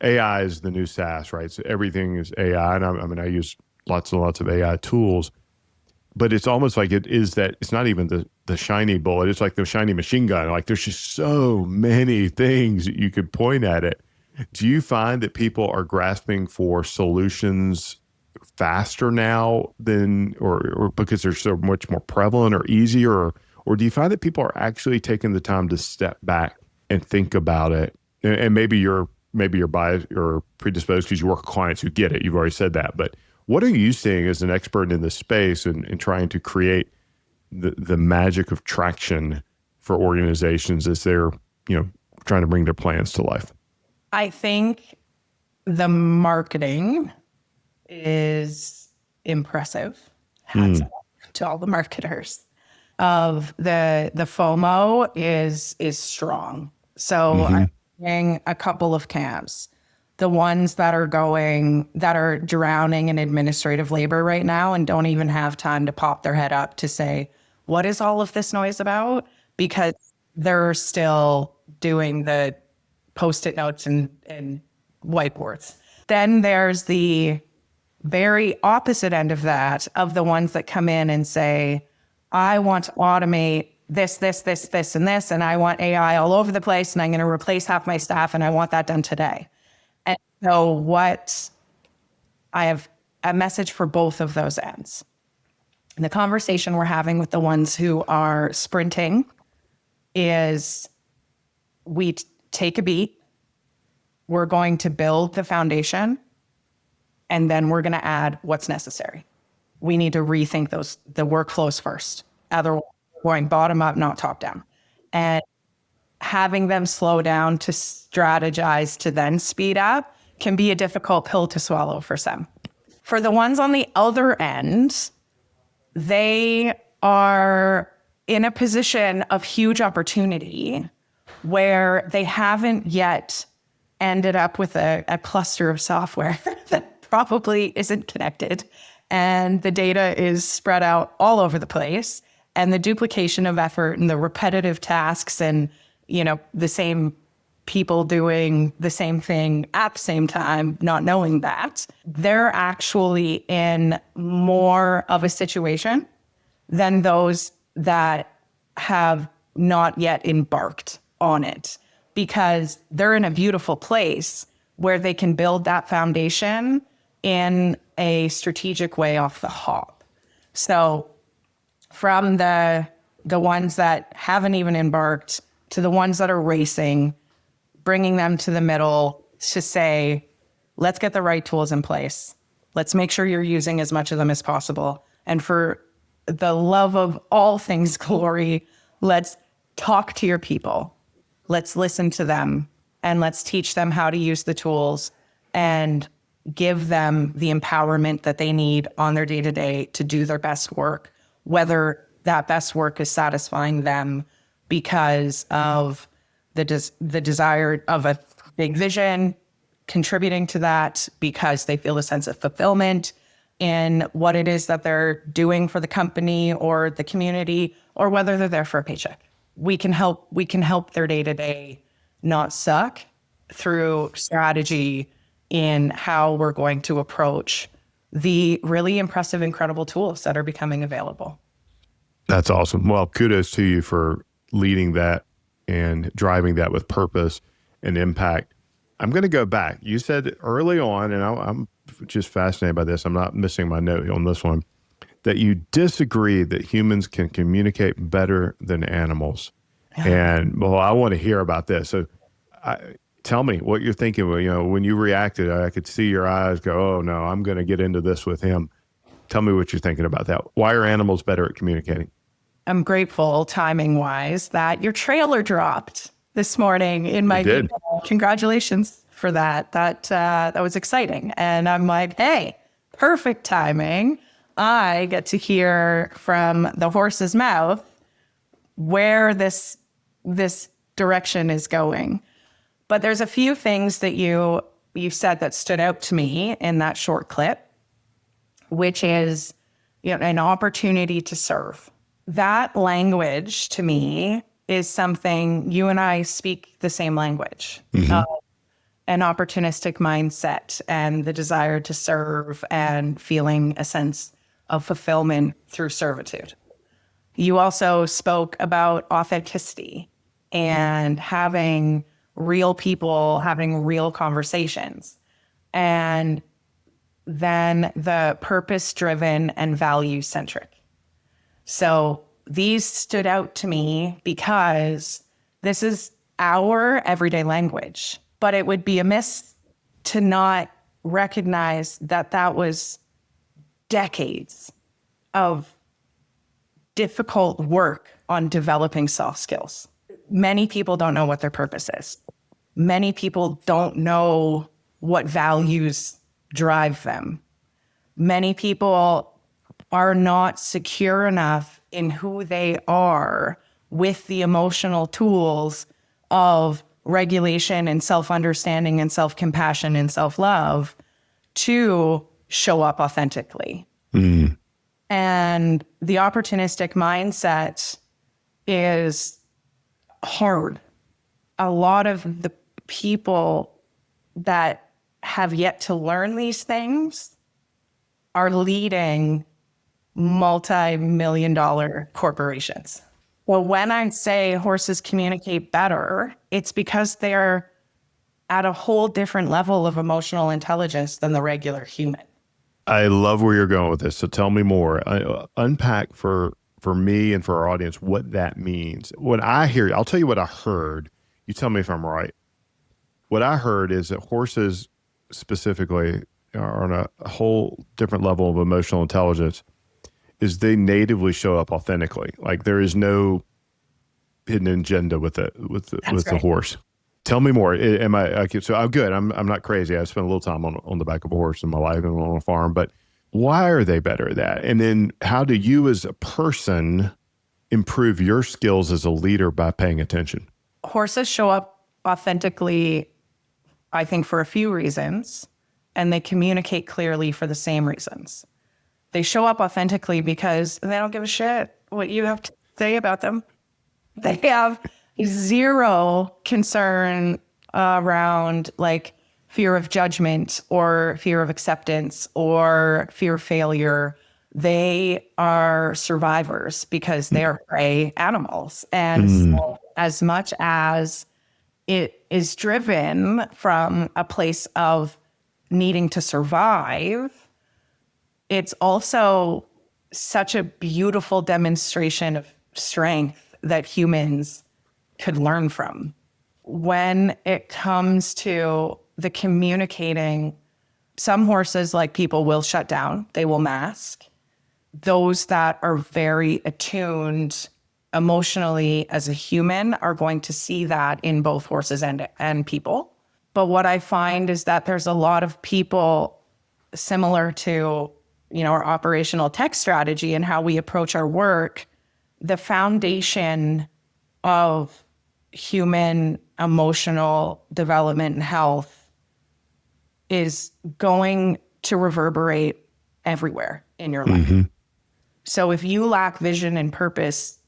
AI is the new SaaS, right? So everything is AI. And I use lots and lots of AI tools. But it's almost like it's not even the shiny bullet. It's like the shiny machine gun. Like there's just so many things that you could point at it. Do you find that people are grasping for solutions faster now than, or because they're so much more prevalent or easier, or do you find that people are actually taking the time to step back and think about it? And maybe you're biased or predisposed because you work with clients who get it. You've already said that, but what are you seeing as an expert in this space and trying to create the magic of traction for organizations as they're, trying to bring their plans to life? I think the marketing is impressive. Hats off to all the marketers. Of the FOMO is strong. So I'm seeing a couple of camps. The ones that are drowning in administrative labor right now and don't even have time to pop their head up to say, what is all of this noise about? Because they're still doing the Post-it notes and whiteboards. Then there's the very opposite end of that, of the ones that come in and say, I want to automate this, and this, and I want AI all over the place, and I'm going to replace half my staff, and I want that done today. And so I have a message for both of those ends. And the conversation we're having with the ones who are sprinting is we take a beat, we're going to build the foundation, and then we're going to add what's necessary. We need to rethink the workflows first. Otherwise, we're going bottom up, not top down. And having them slow down to strategize to then speed up can be a difficult pill to swallow for some. For the ones on the other end, they are in a position of huge opportunity where they haven't yet ended up with a cluster of software that probably isn't connected, and the data is spread out all over the place, and the duplication of effort and the repetitive tasks and, the same people doing the same thing at the same time, not knowing that, they're actually in more of a situation than those that have not yet embarked on it, because they're in a beautiful place where they can build that foundation in a strategic way off the hop. So from the ones that haven't even embarked to the ones that are racing, bringing them to the middle to say, let's get the right tools in place. Let's make sure you're using as much of them as possible. And for the love of all things glory, let's talk to your people. Let's listen to them, and let's teach them how to use the tools and give them the empowerment that they need on their day-to-day to do their best work, whether that best work is satisfying them because of the desire of a big vision, contributing to that because they feel a sense of fulfillment in what it is that they're doing for the company or the community, or whether they're there for a paycheck. We can help their day-to-day not suck through strategy in how we're going to approach the really impressive, incredible tools that are becoming available. That's awesome. Well, kudos to you for leading that and driving that with purpose and impact. I'm going to go back. You said early on, and I'm just fascinated by this. I'm not missing my note on this one, that you disagree that humans can communicate better than animals. And well, I want to hear about this. So tell me what you're thinking. When you reacted, I could see your eyes go, oh no, I'm going to get into this with him. Tell me what you're thinking about that. Why are animals better at communicating? I'm grateful, timing wise, that your trailer dropped this morning in my email. Congratulations for that. That was exciting. And I'm like, hey, perfect timing. I get to hear from the horse's mouth where this direction is going. But there's a few things that you said that stood out to me in that short clip, which is an opportunity to serve. That language to me is something you and I speak the same language. An opportunistic mindset and the desire to serve and feeling a sense of fulfillment through servitude. You also spoke about authenticity and having real people, having real conversations, and then the purpose-driven and value-centric. So these stood out to me because this is our everyday language, but it would be amiss to not recognize that that was decades of difficult work on developing soft skills. Many people don't know what their purpose is. Many people don't know what values drive them. Many people are not secure enough in who they are with the emotional tools of regulation and self-understanding and self-compassion and self-love to show up authentically. And the opportunistic mindset is hard. A lot of the people that have yet to learn these things are leading multi-million-dollar corporations. Well, when I say horses communicate better, it's because they're at a whole different level of emotional intelligence than the regular human. I love where you're going with this. So tell me more. Unpack for me and for our audience what that means. What I hear, I'll tell you what I heard. You tell me if I'm right. What I heard is that horses specifically are on a whole different level of emotional intelligence, is they natively show up authentically. Like there is no hidden agenda with the horse. Tell me more. Am I okay? So I'm good. I'm not crazy. I spent a little time on the back of a horse in my life and on a farm, but why are they better at that? And then how do you as a person improve your skills as a leader by paying attention? Horses show up authentically, I think, for a few reasons, and they communicate clearly for the same reasons. They show up authentically because they don't give a shit what you have to say about them. They have zero concern around like fear of judgment or fear of acceptance or fear of failure. They are survivors because they are prey animals. And so as much as it is driven from a place of needing to survive, it's also such a beautiful demonstration of strength that humans could learn from. When it comes to the communicating, some horses, like people, will shut down. They will mask. Those that are very attuned emotionally as a human are going to see that in both horses and people. But what I find is that there's a lot of people similar to, our operational tech strategy and how we approach our work. The foundation of human emotional development and health is going to reverberate everywhere in your life. So if you lack vision and purpose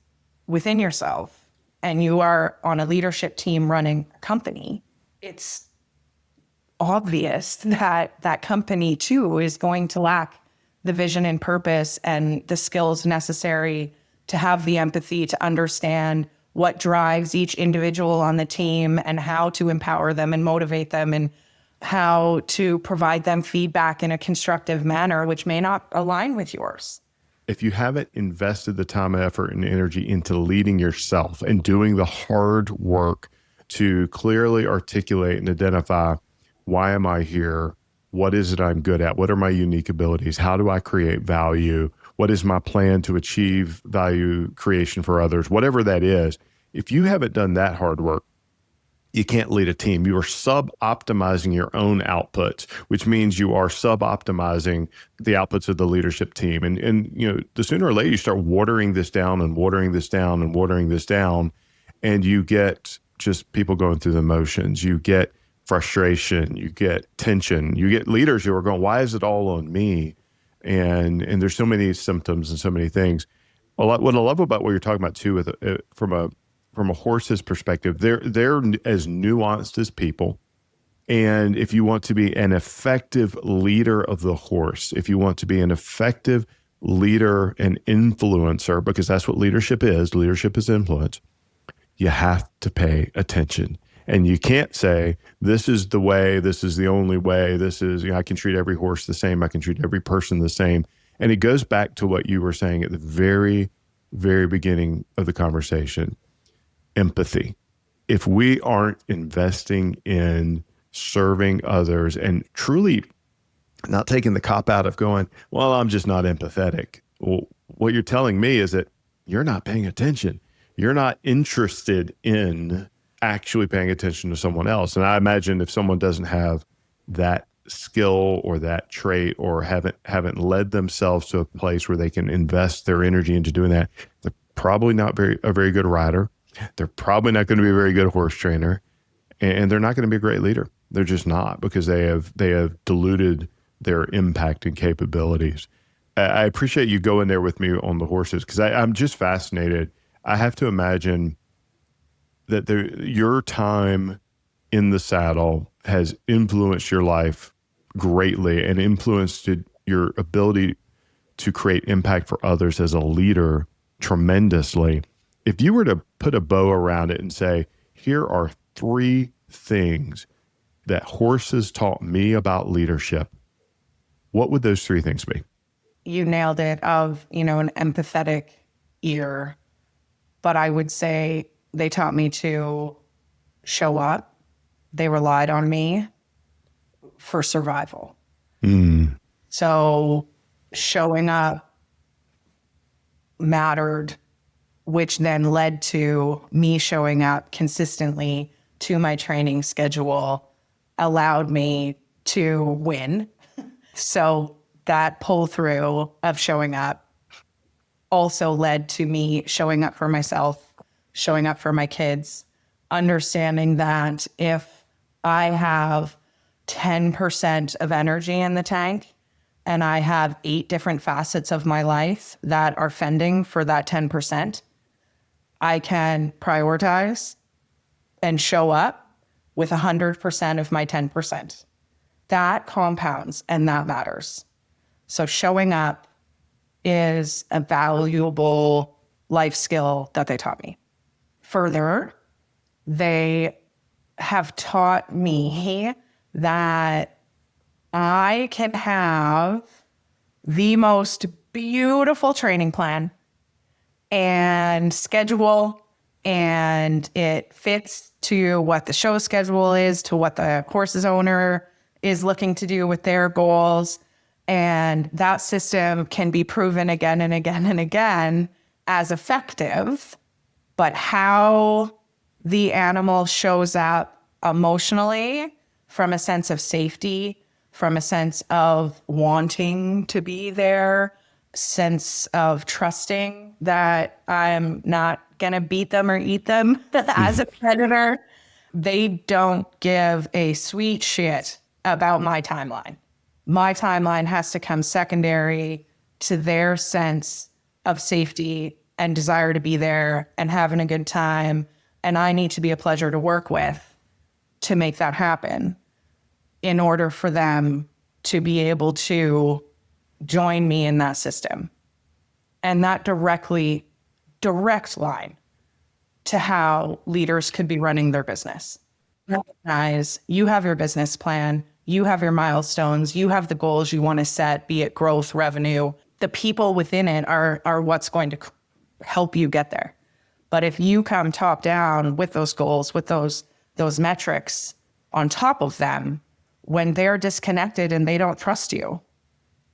within yourself and you are on a leadership team running a company, it's obvious that that company too is going to lack the vision and purpose and the skills necessary to have the empathy to understand what drives each individual on the team and how to empower them and motivate them and how to provide them feedback in a constructive manner, which may not align with yours. if you haven't invested the time, effort, and energy into leading yourself and doing the hard work to clearly articulate and identify, why am I here? What is it I'm good at? What are my unique abilities? How do I create value? What is my plan to achieve value creation for others? Whatever that is, if you haven't done that hard work, you can't lead a team. You are sub-optimizing your own outputs, which means you are sub-optimizing the outputs of the leadership team. And you know, the sooner or later you start watering this down and watering this down and watering this down, and you get just people going through the motions. You get frustration, you get tension, you get leaders who are going, why is it all on me? And there's so many symptoms and so many things. What I love about what you're talking about too, with from a horse's perspective, they're as nuanced as people. And if you want to be an effective leader of the horse, if you want to be an effective leader and influencer, because that's what leadership is influence, you have to pay attention. And you can't say, this is the way, this is the only way, this is, you know, I can treat every horse the same, I can treat every person the same. And it goes back to what you were saying at the very, very beginning of the conversation. Empathy. If we aren't investing in serving others and truly not taking the cop out of going, well, I'm just not empathetic. Well, what you're telling me is that you're not paying attention. You're not interested in actually paying attention to someone else. And I imagine if someone doesn't have that skill or that trait, or haven't led themselves to a place where they can invest their energy into doing that, they're probably not a very good rider. They're probably not going to be a very good horse trainer, and they're not going to be a great leader. They're just not, because they have diluted their impact and capabilities. I appreciate you going there with me on the horses, because I'm just fascinated. I have to imagine that your time in the saddle has influenced your life greatly and influenced your ability to create impact for others as a leader tremendously. If you were to put a bow around it and say, here are 3 things that horses taught me about leadership, what would those 3 things be? You nailed it, of, you know, an empathetic ear. But I would say they taught me to show up. They relied on me for survival. So showing up mattered, which then led to me showing up consistently to my training schedule, allowed me to win. So that pull through of showing up also led to me showing up for myself, showing up for my kids, understanding that if I have 10% of energy in the tank and I have 8 different facets of my life that are fending for that 10%, I can prioritize and show up with 100% of my 10%. That compounds and that matters. So showing up is a valuable life skill that they taught me. Further, they have taught me that I can have the most beautiful training plan and schedule, and it fits to what the show schedule is, to what the course's owner is looking to do with their goals. And that system can be proven again and again and again as effective. But how the animal shows up emotionally, from a sense of safety, from a sense of wanting to be there, sense of trusting that I'm not going to beat them or eat them as a predator, they don't give a sweet shit about my timeline. My timeline has to come secondary to their sense of safety and desire to be there and having a good time. And I need to be a pleasure to work with to make that happen in order for them to be able to join me in that system. And that direct line to how leaders could be running their business. Recognize you have your business plan, you have your milestones, you have the goals you want to set, be it growth, revenue, the people within it are what's going to help you get there. But if you come top down with those goals, with those metrics on top of them, when they're disconnected and they don't trust you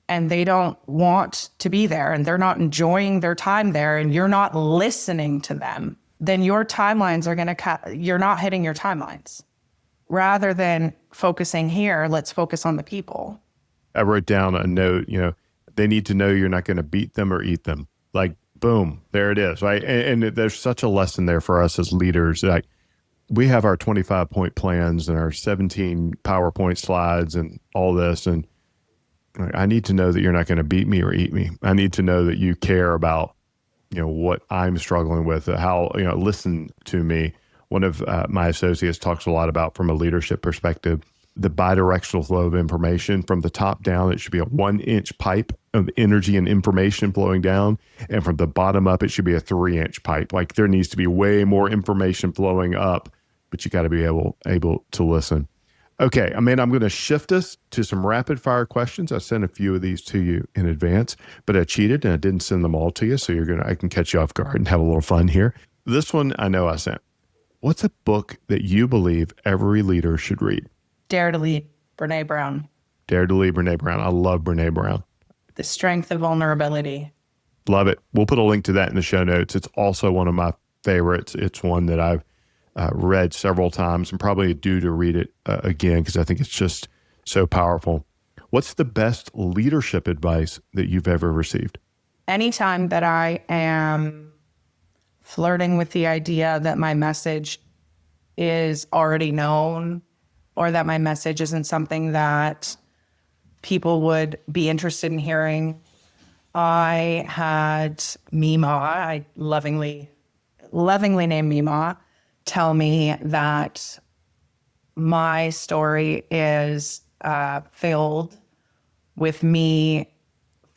and they don't want to be there and they're not enjoying their time there and you're not listening to them, then your timelines are you're not hitting your timelines. Rather than focusing here, let's focus on the people. I wrote down a note, they need to know you're not going to beat them or eat them. Like, boom, there it is, right? And there's such a lesson there for us as leaders. Like, we have our 25-point plans and our 17 PowerPoint slides and all this. And I need to know that you're not going to beat me or eat me. I need to know that you care about, what I'm struggling with, how, listen to me. One of my associates talks a lot about, from a leadership perspective, the bidirectional flow of information. From the top down, it should be a 1-inch pipe of energy and information flowing down. And from the bottom up, it should be a 3-inch pipe. Like, there needs to be way more information flowing up, but you got to be able to listen. Okay, Amanda, I'm going to shift us to some rapid fire questions. I sent a few of these to you in advance, but I cheated and I didn't send them all to you. So I can catch you off guard and have a little fun here. This one I know I sent. What's a book that you believe every leader should read? Dare to Lead, Brene Brown. Dare to Lead, Brene Brown. I love Brene Brown. The Strength of Vulnerability. Love it. We'll put a link to that in the show notes. It's also one of my favorites. It's one that I've read several times and probably due to read it again because I think it's just so powerful. What's the best leadership advice that you've ever received? Anytime that I am flirting with the idea that my message is already known, or that my message isn't something that people would be interested in hearing. I had Mima, I lovingly named Mima, tell me that my story is filled with me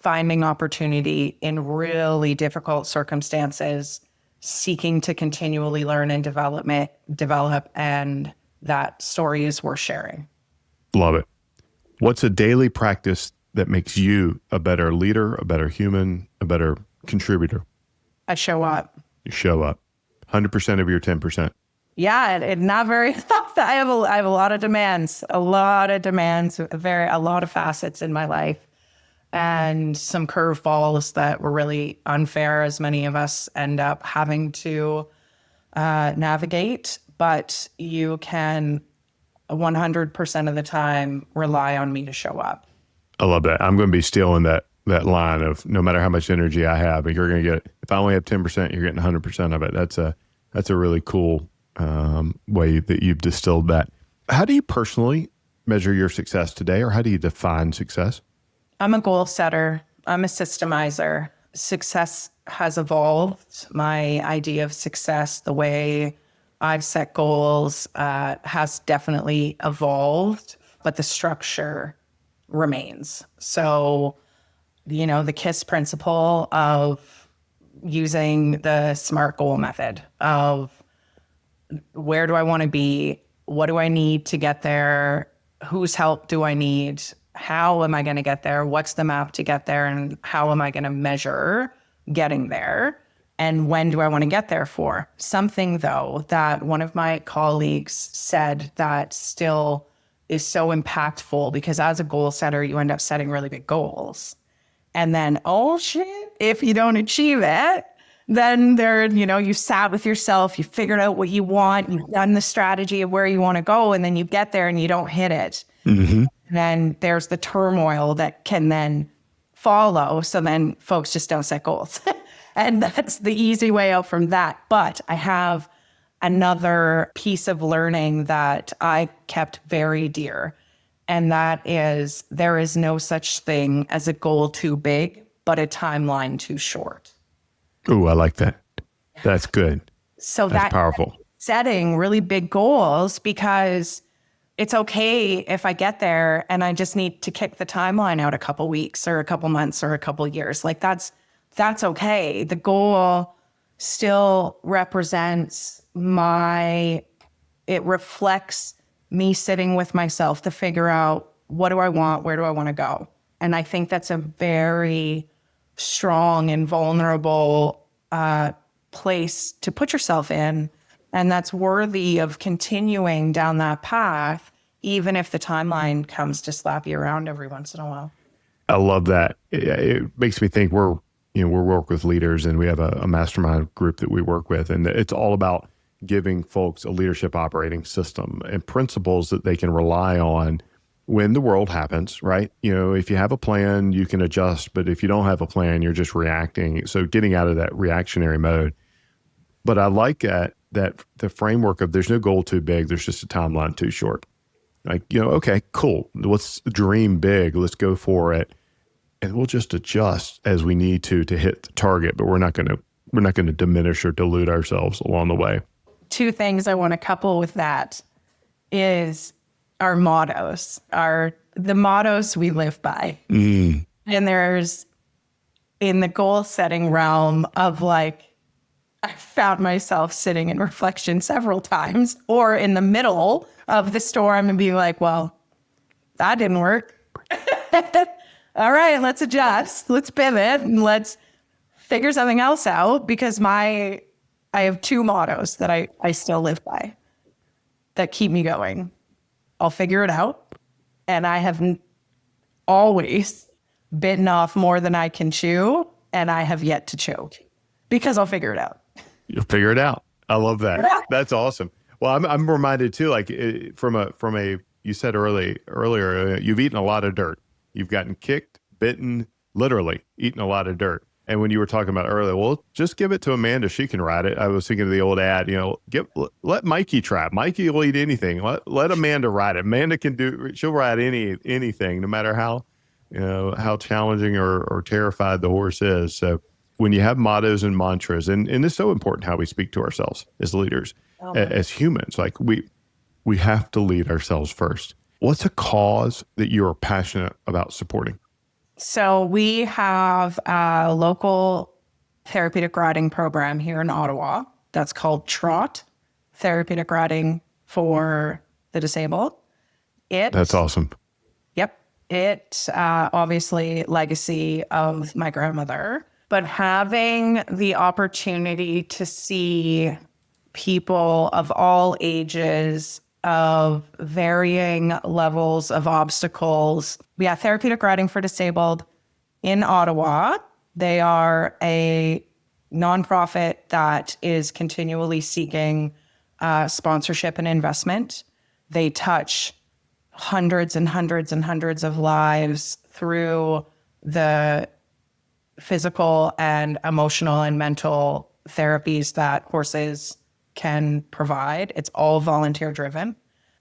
finding opportunity in really difficult circumstances, seeking to continually learn and develop, and that story is worth sharing. Love it. What's a daily practice that makes you a better leader, a better human, a better contributor? I show up. You show up. 100% of your 10%. Yeah, it not very. I have a lot of demands, a lot of facets in my life, and some curveballs that were really unfair, as many of us end up having to navigate. But you can 100% of the time rely on me to show up. I love that. I'm going to be stealing that line of, no matter how much energy I have, you're going to get, if I only have 10%, you're getting 100% of it. That's a really cool way that you've distilled that. How do you personally measure your success today, or how do you define success? I'm a goal setter. I'm a systemizer. Success has evolved. My idea of success, the way I've set goals, has definitely evolved, but the structure remains. So, the KISS principle of using the SMART goal method of where do I want to be? What do I need to get there? Whose help do I need? How am I going to get there? What's the map to get there? And how am I going to measure getting there? And when do I want to get there for? Something, though, that one of my colleagues said that still is so impactful, because as a goal setter, you end up setting really big goals. And then, oh shit, if you don't achieve it, then you sat with yourself, you figured out what you want, you've done the strategy of where you want to go, and then you get there and you don't hit it. Mm-hmm. And then there's the turmoil that can then follow. So then folks just don't set goals. And that's the easy way out from that. But I have another piece of learning that I kept very dear. And that is, there is no such thing as a goal too big, but a timeline too short. Ooh, I like that. That's good. So that's powerful. Setting really big goals, because it's okay if I get there and I just need to kick the timeline out a couple weeks or a couple months or a couple years. Like that's okay. The goal still represents it reflects me sitting with myself to figure out, what do I want? Where do I want to go? And I think that's a very strong and vulnerable place to put yourself in. And that's worthy of continuing down that path, even if the timeline comes to slap you around every once in a while. I love that. It makes me think we work with leaders, and we have a mastermind group that we work with, and it's all about giving folks a leadership operating system and principles that they can rely on when the world happens, right? If you have a plan, you can adjust, but if you don't have a plan, you're just reacting. So getting out of that reactionary mode. But I like that the framework of there's no goal too big, there's just a timeline too short. Like, okay, cool. Let's dream big. Let's go for it. And we'll just adjust as we need to hit the target, but we're not going to diminish or dilute ourselves along the way. Two things I want to couple with that is our mottos, the mottos we live by. And there's, in the goal setting realm of like, I found myself sitting in reflection several times, or in the middle of the storm and being like, well, that didn't work. All right, let's adjust, let's pivot, and let's figure something else out, because I have two mottos that I still live by that keep me going. I'll figure it out. And I have always bitten off more than I can chew, and I have yet to choke, because I'll figure it out. You'll figure it out. I love that. That's awesome. Well, I'm reminded too, like from a you said earlier, you've eaten a lot of dirt. You've gotten kicked, bitten, literally eaten a lot of dirt. And when you were talking about earlier, well, just give it to Amanda. She can ride it. I was thinking of the old ad, let Mikey try. Mikey will eat anything. Let Amanda ride it. Amanda she'll ride anything, no matter how challenging or terrified the horse is. So when you have mottos and mantras, and it's so important how we speak to ourselves as leaders, as humans, like we have to lead ourselves first. What's a cause that you're passionate about supporting? So we have a local therapeutic riding program here in Ottawa that's called TROT, Therapeutic Riding for the Disabled. That's awesome. Yep. It obviously legacy of my grandmother, but having the opportunity to see people of all ages, of varying levels of obstacles. We have Therapeutic Riding for Disabled in Ottawa. They are a nonprofit that is continually seeking sponsorship and investment. They touch hundreds and hundreds and hundreds of lives through the physical and emotional and mental therapies that horses can provide. It's all volunteer driven.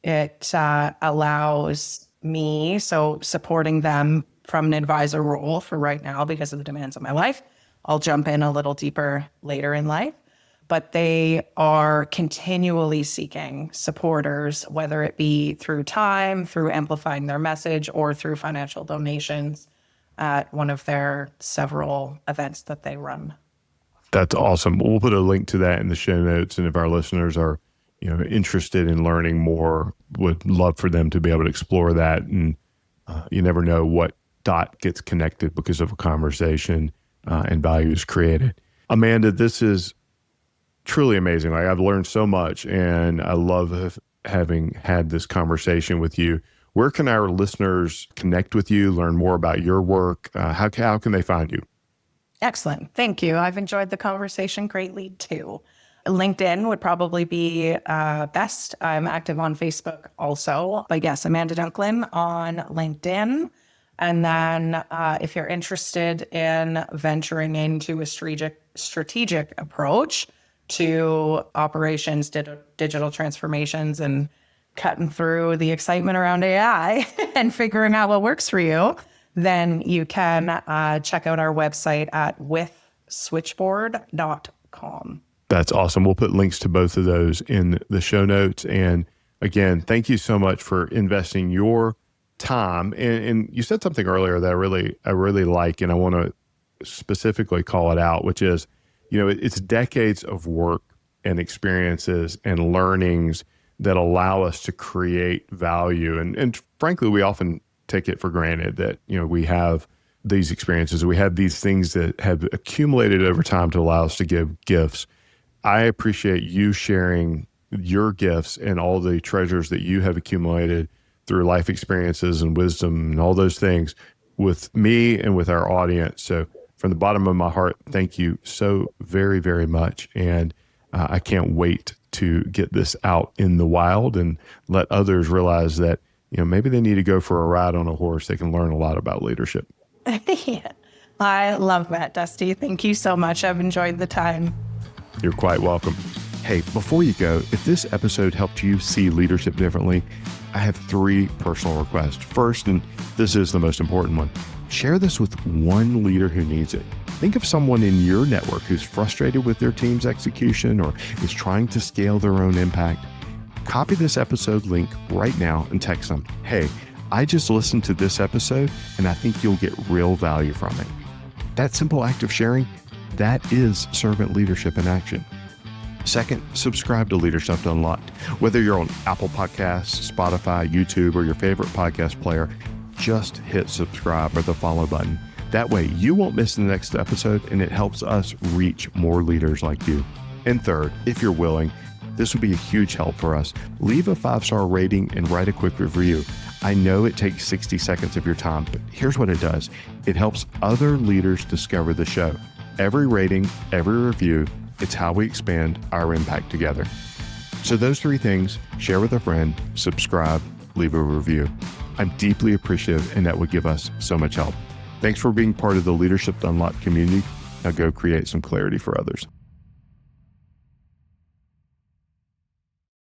It allows me, so supporting them from an advisor role for right now because of the demands of my life. I'll jump in a little deeper later in life, but they are continually seeking supporters, whether it be through time, through amplifying their message, or through financial donations at one of their several events that they run. That's awesome. We'll put a link to that in the show notes. And if our listeners are, interested in learning more, would love for them to be able to explore that. And you never know what dot gets connected because of a conversation and value is created. Amanda, this is truly amazing. Like, I've learned so much, and I love having had this conversation with you. Where can our listeners connect with you, learn more about your work? How can they find you? Excellent. Thank you. I've enjoyed the conversation greatly too. LinkedIn would probably be best. I'm active on Facebook also. But yes, Amanda Dunklin on LinkedIn. And then if you're interested in venturing into a strategic approach to operations, digital transformations, and cutting through the excitement around AI and figuring out what works for you, then you can check out our website at withswitchboard.com. That's awesome. We'll put links to both of those in the show notes. And again, thank you so much for investing your time. And you said something earlier that I really like, and I want to specifically call it out, which is, it's decades of work and experiences and learnings that allow us to create value. And frankly, we often take it for granted that, we have these experiences. We have these things that have accumulated over time to allow us to give gifts. I appreciate you sharing your gifts and all the treasures that you have accumulated through life experiences and wisdom and all those things with me and with our audience. So from the bottom of my heart, thank you so very, very much. And I can't wait to get this out in the wild and let others realize that, maybe they need to go for a ride on a horse. They can learn a lot about leadership. Yeah. I love that, Dusty. Thank you so much. I've enjoyed the time. You're quite welcome. Hey, before you go, if this episode helped you see leadership differently, I have 3 personal requests. First, and this is the most important one, share this with one leader who needs it. Think of someone in your network who's frustrated with their team's execution or is trying to scale their own impact. Copy this episode link right now and text them, hey, I just listened to this episode and I think you'll get real value from it. That simple act of sharing, that is servant leadership in action. Second, subscribe to Leadership Unlocked. Whether you're on Apple Podcasts, Spotify, YouTube, or your favorite podcast player, just hit subscribe or the follow button. That way you won't miss the next episode and it helps us reach more leaders like you. And third, if you're willing, this would be a huge help for us. Leave a 5-star rating and write a quick review. I know it takes 60 seconds of your time, but here's what it does. It helps other leaders discover the show. Every rating, every review, it's how we expand our impact together. So those 3 things, share with a friend, subscribe, leave a review. I'm deeply appreciative and that would give us so much help. Thanks for being part of the Leadership Unlocked community. Now go create some clarity for others.